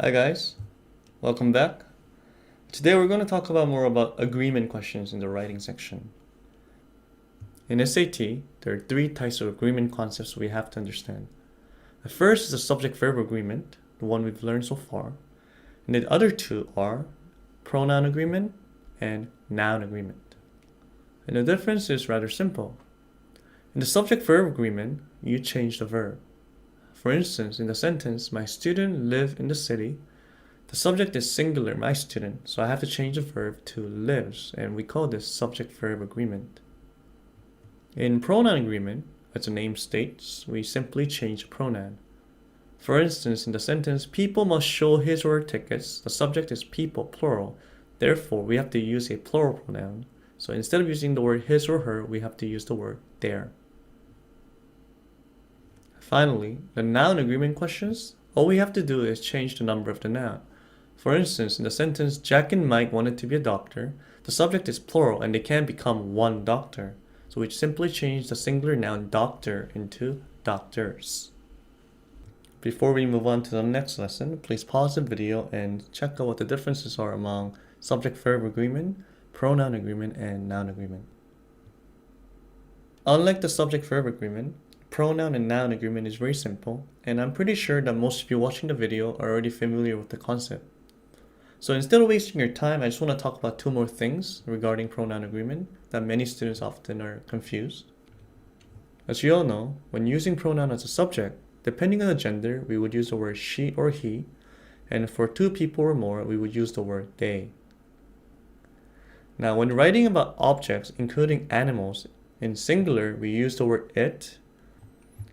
Hi guys, welcome back. Today we're going to talk more about agreement questions in the writing section. In SAT, there are three types of agreement concepts we have to understand. The first is the subject-verb agreement, the one we've learned so far. And the other two are pronoun agreement and noun agreement. And the difference is rather simple. In the subject-verb agreement, you change the verb. For instance, in the sentence, my student live in the city, the subject is singular, my student, so I have to change the verb to lives, and we call this subject-verb agreement. In pronoun agreement, as the name states, we simply change the pronoun. For instance, in the sentence, people must show his or her tickets, the subject is people, plural. Therefore, we have to use a plural pronoun. So instead of using the word his or her, we have to use the word their. Finally, the noun agreement questions, all we have to do is change the number of the noun. For instance, in the sentence, Jack and Mike wanted to be a doctor, the subject is plural and they can become one doctor. So we simply change the singular noun doctor into doctors. Before we move on to the next lesson, please pause the video and check out what the differences are among subject-verb agreement, pronoun agreement, and noun agreement. Unlike the subject-verb agreement, pronoun and noun agreement is very simple, and I'm pretty sure that most of you watching the video are already familiar with the concept. So instead of wasting your time, I just want to talk about two more things regarding pronoun agreement that many students often are confused. As you all know, when using pronoun as a subject, depending on the gender, we would use the word she or he, and for two people or more, we would use the word they. Now, when writing about objects, including animals, in singular, we use the word it,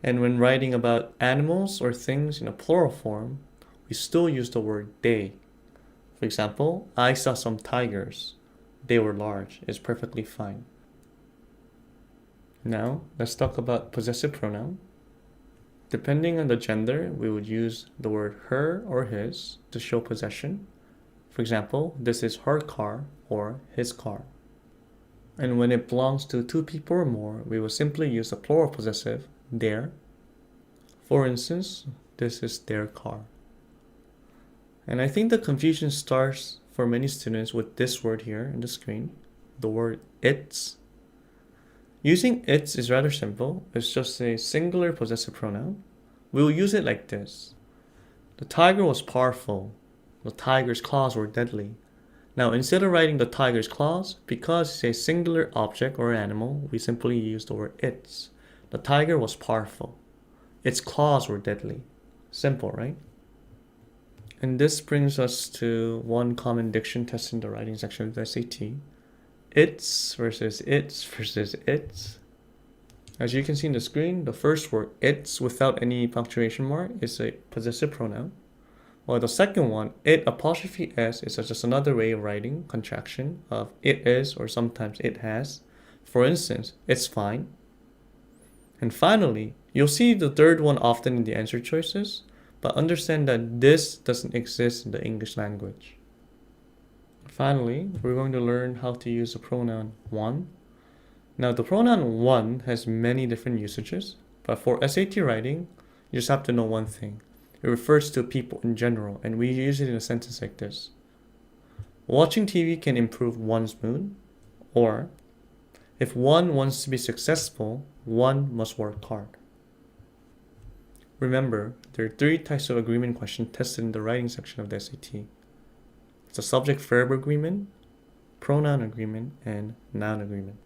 and when writing about animals or things in a plural form, we still use the word they. For example, I saw some tigers. They were large. It's perfectly fine. Now, let's talk about possessive pronoun. Depending on the gender, we would use the word her or his to show possession. For example, this is her car or his car. And when it belongs to two people or more, we will simply use the plural possessive their. For instance, this is their car. And I think the confusion starts for many students with this word here in the screen, the word its. Using its is rather simple. It's just a singular possessive pronoun. We will use it like this. The tiger was powerful. The tiger's claws were deadly. Now, instead of writing the tiger's claws, because it's a singular object or animal, we simply use the word its. The tiger was powerful. Its claws were deadly. Simple, right? And this brings us to one common diction test in the writing section of the SAT. Its versus its versus its. As you can see in the screen, the first word, its, without any punctuation mark, is a possessive pronoun. While the second one, it apostrophe s, is just another way of writing contraction of it is or sometimes it has. For instance, it's fine. And finally, you'll see the third one often in the answer choices, but understand that this doesn't exist in the English language. Finally, we're going to learn how to use the pronoun one. Now, the pronoun one has many different usages, but for SAT writing, you just have to know one thing. It refers to people in general, and we use it in a sentence like this. Watching TV can improve one's mood, or if one wants to be successful, one must work hard. Remember, there are three types of agreement questions tested in the writing section of the SAT. It's a subject-verb agreement, pronoun agreement, and noun agreement.